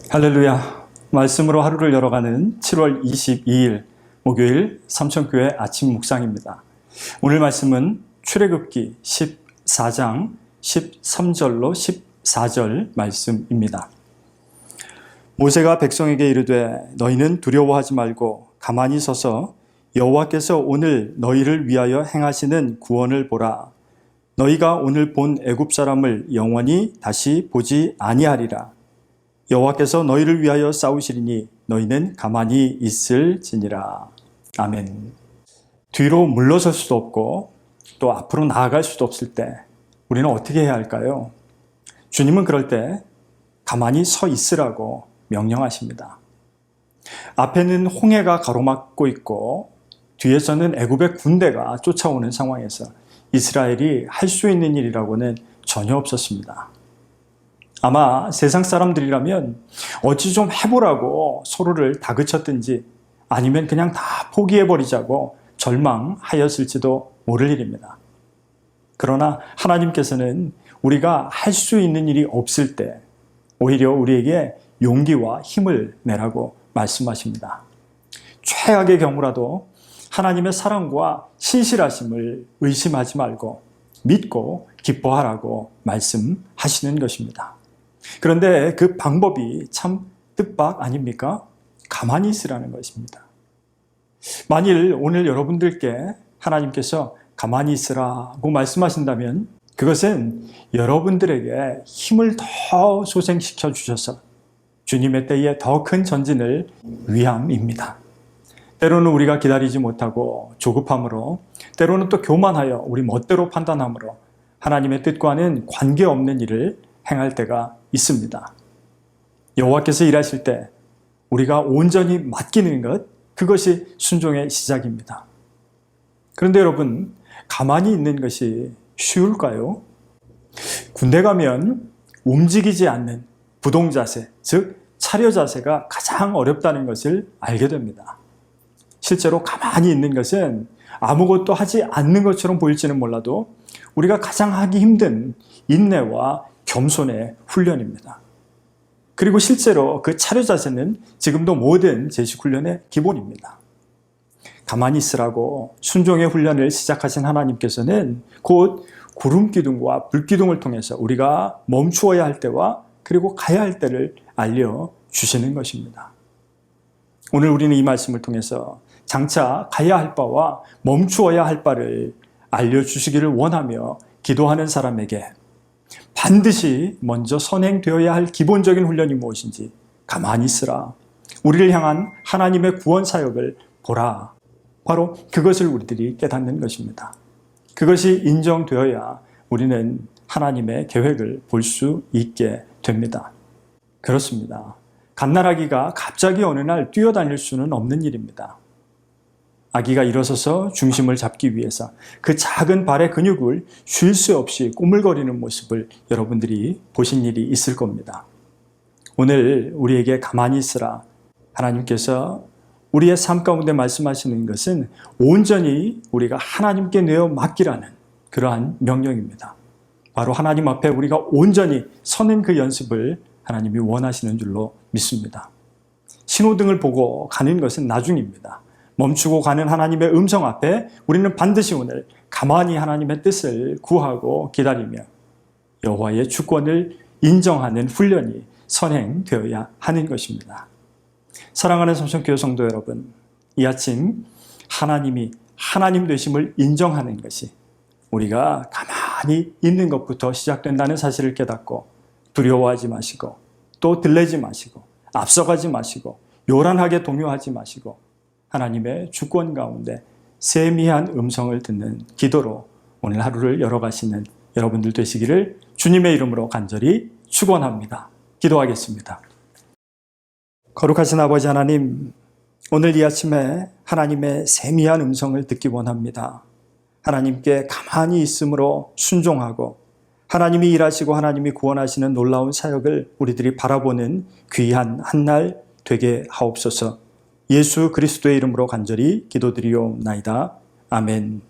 할렐루야. 말씀으로 하루를 열어가는 7월 22일 목요일 삼천교회 아침 묵상입니다. 오늘 말씀은 출애굽기 14장 13절로 14절 말씀입니다. 모세가 백성에게 이르되 너희는 두려워하지 말고 가만히 서서 여호와께서 오늘 너희를 위하여 행하시는 구원을 보라. 너희가 오늘 본 애굽 사람을 영원히 다시 보지 아니하리라. 여호와께서 너희를 위하여 싸우시리니 너희는 가만히 있을지니라. 아멘. 뒤로 물러설 수도 없고 또 앞으로 나아갈 수도 없을 때 우리는 어떻게 해야 할까요? 주님은 그럴 때 가만히 서 있으라고 명령하십니다. 앞에는 홍해가 가로막고 있고 뒤에서는 애굽의 군대가 쫓아오는 상황에서 이스라엘이 할 수 있는 일이라고는 전혀 없었습니다. 아마 세상 사람들이라면 어찌 좀 해보라고 서로를 다그쳤든지 아니면 그냥 다 포기해버리자고 절망하였을지도 모를 일입니다. 그러나 하나님께서는 우리가 할 수 있는 일이 없을 때 오히려 우리에게 용기와 힘을 내라고 말씀하십니다. 최악의 경우라도 하나님의 사랑과 신실하심을 의심하지 말고 믿고 기뻐하라고 말씀하시는 것입니다. 그런데 그 방법이 참 뜻밖 아닙니까? 가만히 있으라는 것입니다. 만일 오늘 여러분들께 하나님께서 가만히 있으라고 말씀하신다면 그것은 여러분들에게 힘을 더 소생시켜 주셔서 주님의 때에 더 큰 전진을 위함입니다. 때로는 우리가 기다리지 못하고 조급함으로, 때로는 또 교만하여 우리 멋대로 판단함으로 하나님의 뜻과는 관계없는 일을 행할 때가 있습니다. 여호와께서 일하실 때 우리가 온전히 맡기는 것, 그것이 순종의 시작입니다. 그런데 여러분, 가만히 있는 것이 쉬울까요? 군대 가면 움직이지 않는 부동 자세, 즉 차려 자세가 가장 어렵다는 것을 알게 됩니다. 실제로 가만히 있는 것은 아무것도 하지 않는 것처럼 보일지는 몰라도 우리가 가장 하기 힘든 인내와 겸손의 훈련입니다. 그리고 실제로 그 차려 자세는 지금도 모든 제식 훈련의 기본입니다. 가만히 있으라고 순종의 훈련을 시작하신 하나님께서는 곧 구름 기둥과 불 기둥을 통해서 우리가 멈추어야 할 때와 그리고 가야 할 때를 알려주시는 것입니다. 오늘 우리는 이 말씀을 통해서 장차 가야 할 바와 멈추어야 할 바를 알려주시기를 원하며 기도하는 사람에게 반드시 먼저 선행되어야 할 기본적인 훈련이 무엇인지 가만히 있으라. 우리를 향한 하나님의 구원 사역을 보라. 바로 그것을 우리들이 깨닫는 것입니다. 그것이 인정되어야 우리는 하나님의 계획을 볼 수 있게 됩니다. 그렇습니다. 갓난아기가 갑자기 어느 날 뛰어다닐 수는 없는 일입니다. 아기가 일어서서 중심을 잡기 위해서 그 작은 발의 근육을 쉴 새 없이 꼬물거리는 모습을 여러분들이 보신 일이 있을 겁니다. 오늘 우리에게 가만히 있으라. 하나님께서 우리의 삶 가운데 말씀하시는 것은 온전히 우리가 하나님께 내어 맡기라는 그러한 명령입니다. 바로 하나님 앞에 우리가 온전히 서는 그 연습을 하나님이 원하시는 줄로 믿습니다. 신호등을 보고 가는 것은 나중입니다. 멈추고 가는 하나님의 음성 앞에 우리는 반드시 오늘 가만히 하나님의 뜻을 구하고 기다리며 여호와의 주권을 인정하는 훈련이 선행되어야 하는 것입니다. 사랑하는 삼천교회 성도 여러분, 이 아침 하나님이 하나님 되심을 인정하는 것이 우리가 가만히 있는 것부터 시작된다는 사실을 깨닫고 두려워하지 마시고 또 들레지 마시고 앞서가지 마시고 요란하게 동요하지 마시고 하나님의 주권 가운데 세미한 음성을 듣는 기도로 오늘 하루를 열어가시는 여러분들 되시기를 주님의 이름으로 간절히 축원합니다. 기도하겠습니다. 거룩하신 아버지 하나님, 오늘 이 아침에 하나님의 세미한 음성을 듣기 원합니다. 하나님께 가만히 있음으로 순종하고 하나님이 일하시고 하나님이 구원하시는 놀라운 사역을 우리들이 바라보는 귀한 한 날 되게 하옵소서. 예수 그리스도의 이름으로 간절히 기도드리옵나이다. 아멘.